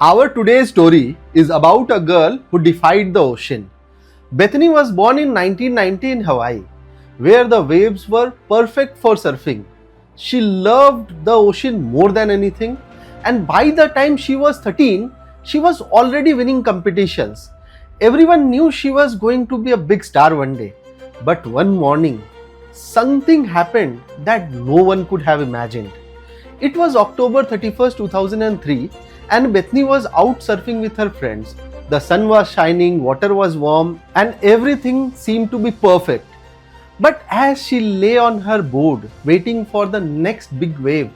Our today's story is about a girl who defied the ocean. Bethany was born in 1990 in Hawaii, where the waves were perfect for surfing. She loved the ocean more than anything, and by the time she was 13, she was already winning competitions. Everyone knew she was going to be a big star one day. But one morning, something happened that no one could have imagined. It was October 31st, 2003, and Bethany was out surfing with her friends. The sun was shining, water was warm, and everything seemed to be perfect. But as she lay on her board, waiting for the next big wave,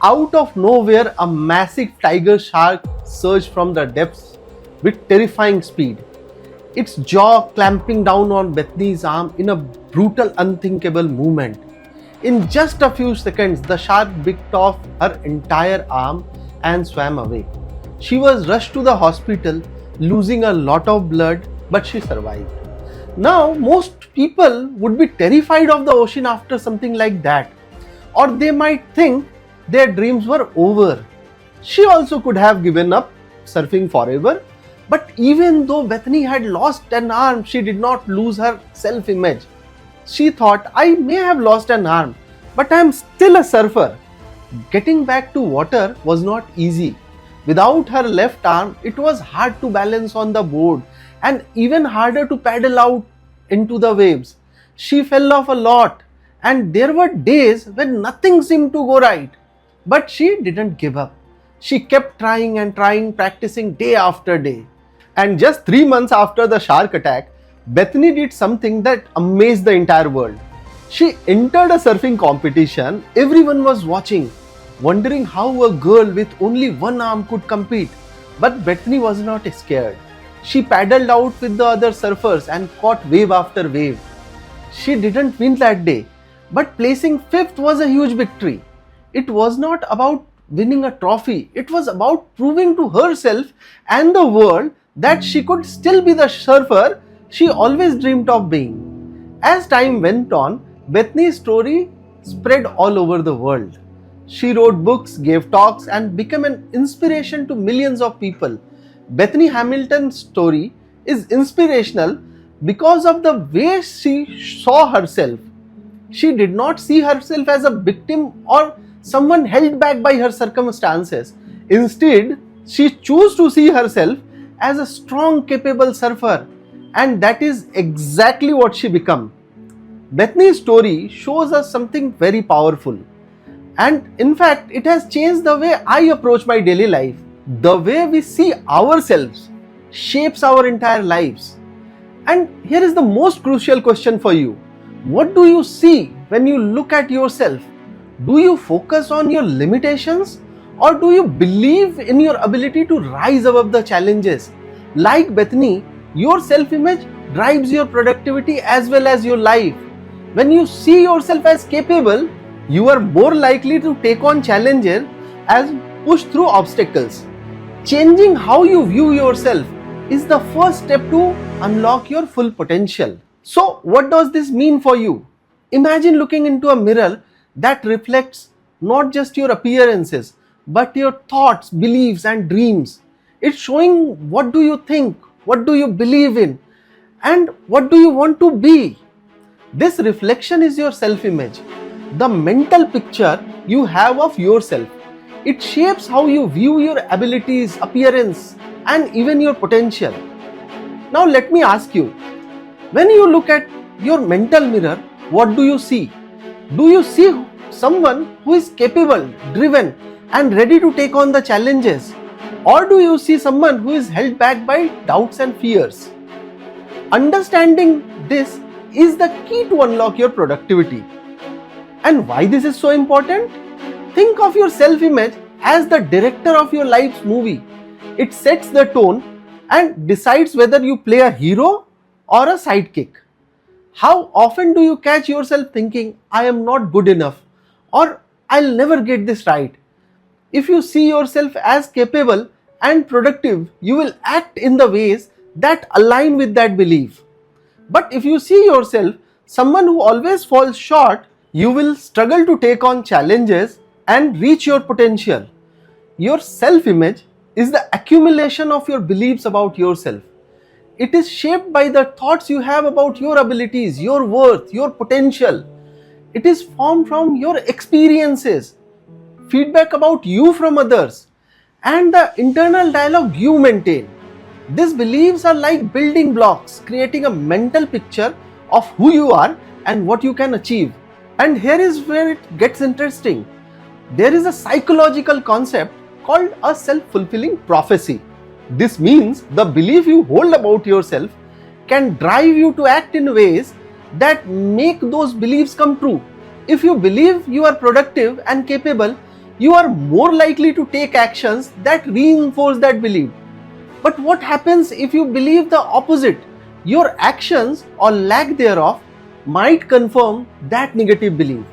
out of nowhere a massive tiger shark surged from the depths with terrifying speed. Its jaw clamping down on Bethany's arm in a brutal, unthinkable movement. In just a few seconds, the shark bit off her entire arm and swam away. She was rushed to the hospital, losing a lot of blood, but she survived. Now, most people would be terrified of the ocean after something like that, or they might think their dreams were over. She also could have given up surfing forever, but even though Bethany had lost an arm, she did not lose her self-image. She thought, I may have lost an arm, but I am still a surfer. Getting back to water was not easy. Without her left arm, it was hard to balance on the board and even harder to paddle out into the waves. She fell off a lot, and there were days when nothing seemed to go right. But she didn't give up. She kept trying and trying, practicing day after day. And just 3 months after the shark attack, Bethany did something that amazed the entire world. She entered a surfing competition. Everyone was watching, wondering how a girl with only one arm could compete. But Bethany was not scared. She paddled out with the other surfers and caught wave after wave. She didn't win that day, but placing 5th was a huge victory. It was not about winning a trophy. It was about proving to herself and the world that she could still be the surfer she always dreamed of being. As time went on, Bethany's story spread all over the world. She wrote books, gave talks, and became an inspiration to millions of people. Bethany Hamilton's story is inspirational because of the way she saw herself. She did not see herself as a victim or someone held back by her circumstances. Instead, she chose to see herself as a strong, capable surfer, and that is exactly what she became. Bethany's story shows us something very powerful. And in fact, it has changed the way I approach my daily life. The way we see ourselves shapes our entire lives. And here is the most crucial question for you. What do you see when you look at yourself? Do you focus on your limitations, or do you believe in your ability to rise above the challenges? Like Bethany, your self-image drives your productivity as well as your life. When you see yourself as capable, you are more likely to take on challenges and push through obstacles. Changing how you view yourself is the first step to unlock your full potential. So, what does this mean for you? Imagine looking into a mirror that reflects not just your appearances, but your thoughts, beliefs, and dreams. It's showing what do you think, what do you believe in, and what do you want to be. This reflection is your self-image, the mental picture you have of yourself. It shapes how you view your abilities, appearance, and even your potential. Now let me ask you, when you look at your mental mirror, what do you see? Do you see someone who is capable, driven, and ready to take on the challenges? Or do you see someone who is held back by doubts and fears? Understanding this is the key to unlock your productivity. And why this is so important? Think of your self-image as the director of your life's movie. It sets the tone and decides whether you play a hero or a sidekick. How often do you catch yourself thinking, I am not good enough, or I'll never get this right? If you see yourself as capable and productive, you will act in the ways that align with that belief. But if you see yourself someone who always falls short, you will struggle to take on challenges and reach your potential. Your self-image is the accumulation of your beliefs about yourself. It is shaped by the thoughts you have about your abilities, your worth, your potential. It is formed from your experiences, feedback about you from others, and the internal dialogue you maintain. These beliefs are like building blocks, creating a mental picture of who you are and what you can achieve. And here is where it gets interesting. There is a psychological concept called a self-fulfilling prophecy. This means the belief you hold about yourself can drive you to act in ways that make those beliefs come true. If you believe you are productive and capable, you are more likely to take actions that reinforce that belief. But what happens if you believe the opposite? Your actions or lack thereof might confirm that negative belief.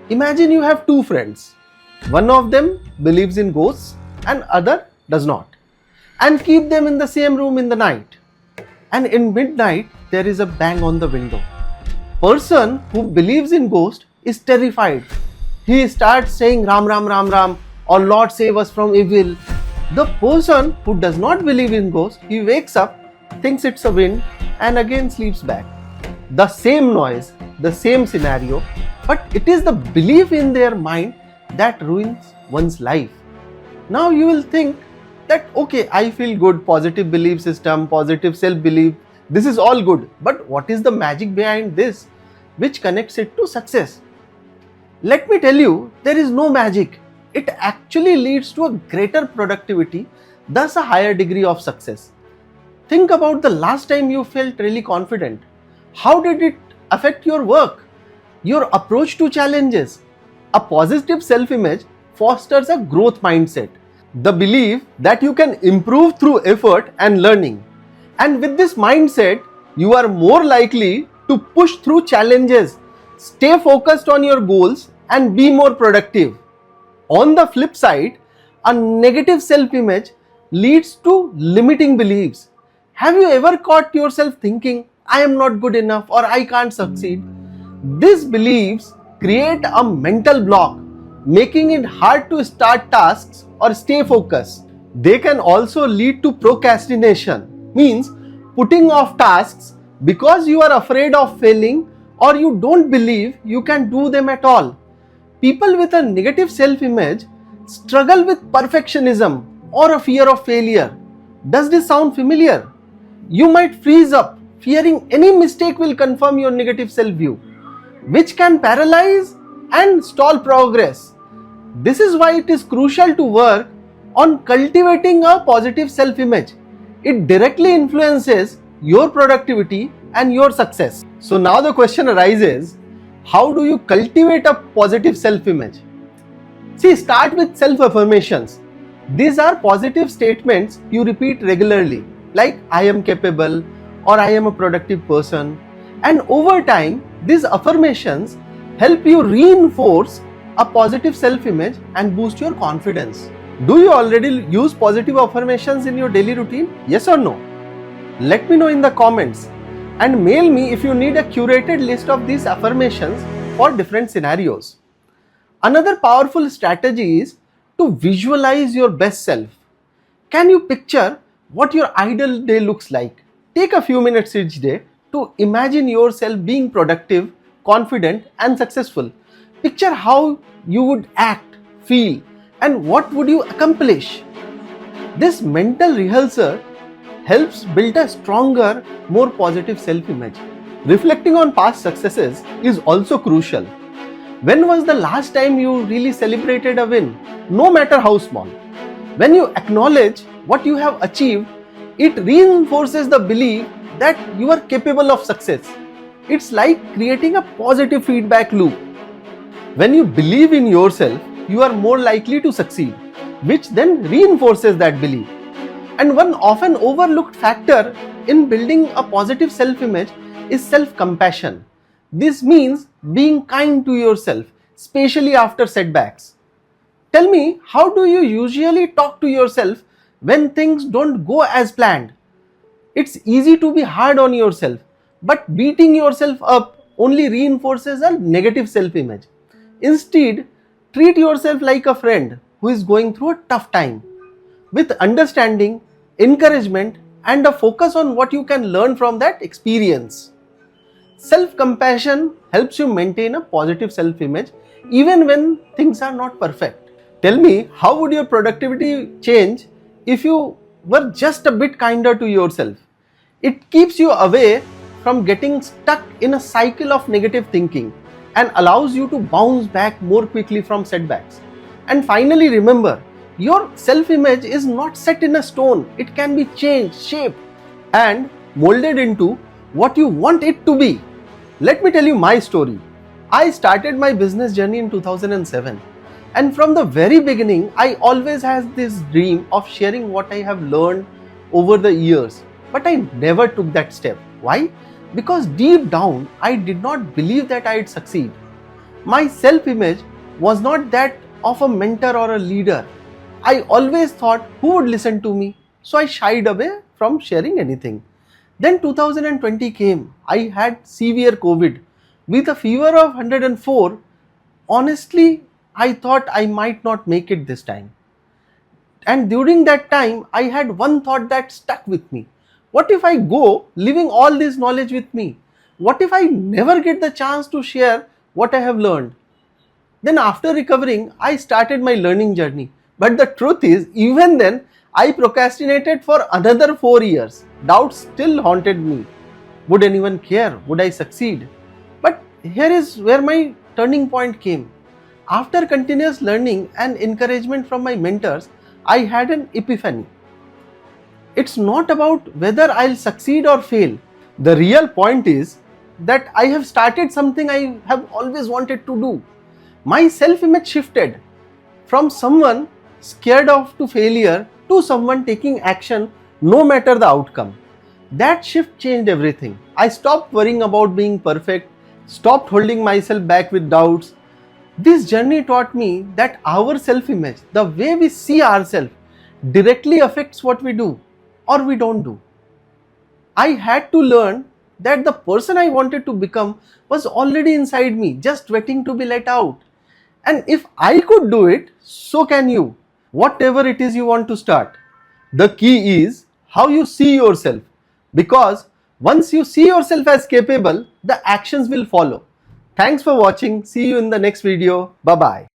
Imagine you have two friends. One of them believes in ghosts and other does not, and keep them in the same room in the night. And in midnight, there is a bang on the window. Person who believes in ghosts is terrified. He starts saying Ram Ram Ram Ram or Lord save us from evil. The person who does not believe in ghosts, he wakes up, thinks it's a wind, and again sleeps back. The same noise, the same scenario, but it is the belief in their mind that ruins one's life. Now you will think that okay, I feel good, positive belief system, positive self-belief, this is all good. But what is the magic behind this which connects it to success? Let me tell you, there is no magic. It actually leads to a greater productivity, thus a higher degree of success. Think about the last time you felt really confident. How did it affect your work, your approach to challenges? A positive self-image fosters a growth mindset, the belief that you can improve through effort and learning. And with this mindset, you are more likely to push through challenges, stay focused on your goals, and be more productive. On the flip side, a negative self-image leads to limiting beliefs. Have you ever caught yourself thinking, I am not good enough or I can't succeed? These beliefs create a mental block, making it hard to start tasks or stay focused. They can also lead to procrastination, means putting off tasks because you are afraid of failing or you don't believe you can do them at all. People with a negative self-image struggle with perfectionism or a fear of failure. Does this sound familiar? You might freeze up, fearing any mistake will confirm your negative self-view, which can paralyze and stall progress. This is why it is crucial to work on cultivating a positive self-image. It directly influences your productivity and your success. So now the question arises, how do you cultivate a positive self-image? See, start with self-affirmations. These are positive statements you repeat regularly, like I am capable or I am a productive person. And over time, these affirmations help you reinforce a positive self-image and boost your confidence. Do you already use positive affirmations in your daily routine? Yes or no? Let me know in the comments and mail me if you need a curated list of these affirmations for different scenarios. Another powerful strategy is to visualize your best self. Can you picture what your ideal day looks like? Take a few minutes each day to imagine yourself being productive, confident, and successful. Picture how you would act, feel, and what would you accomplish. This mental rehearsal helps build a stronger, more positive self-image. Reflecting on past successes is also crucial. When was the last time you really celebrated a win, no matter how small? When you acknowledge what you have achieved, it reinforces the belief that you are capable of success. It's like creating a positive feedback loop. When you believe in yourself, you are more likely to succeed, which then reinforces that belief. And one often overlooked factor in building a positive self-image is self-compassion. This means being kind to yourself, especially after setbacks. Tell me, how do you usually talk to yourself when things don't go as planned? It's easy to be hard on yourself, but beating yourself up only reinforces a negative self-image. Instead, treat yourself like a friend who is going through a tough time. with understanding, encouragement, and a focus on what you can learn from that experience. Self-compassion helps you maintain a positive self-image even when things are not perfect. Tell me, how would your productivity change if you were just a bit kinder to yourself? It keeps you away from getting stuck in a cycle of negative thinking and allows you to bounce back more quickly from setbacks. And finally, remember, your self-image is not set in a stone. It can be changed, shaped, and molded into what you want it to be. Let me tell you my story. I started my business journey in 2007, and from the very beginning, I always had this dream of sharing what I have learned over the years. But I never took that step. Why? Because deep down, I did not believe that I'd succeed. My self-image was not that of a mentor or a leader. I always thought who would listen to me, so I shied away from sharing anything. Then 2020 came. I had severe COVID with a fever of 104. Honestly, I thought I might not make it this time. And during that time, I had one thought that stuck with me. What if I go leaving all this knowledge with me? What if I never get the chance to share what I have learned? Then after recovering, I started my learning journey. But the truth is, even then, I procrastinated for another 4 years. Doubt still haunted me. Would anyone care? Would I succeed? But here is where my turning point came. After continuous learning and encouragement from my mentors, I had an epiphany. It's not about whether I'll succeed or fail. The real point is that I have started something I have always wanted to do. My self-image shifted from someone scared of to failure to someone taking action no matter the outcome. That shift changed everything. I stopped worrying about being perfect, stopped holding myself back with doubts. This journey taught me that our self-image, the way we see ourselves, directly affects what we do or we don't do. I had to learn that the person I wanted to become was already inside me, just waiting to be let out. And if I could do it, so can you. Whatever it is you want to start. The key is how you see yourself. Because once you see yourself as capable, the actions will follow. Thanks for watching. See you in the next video. Bye-bye.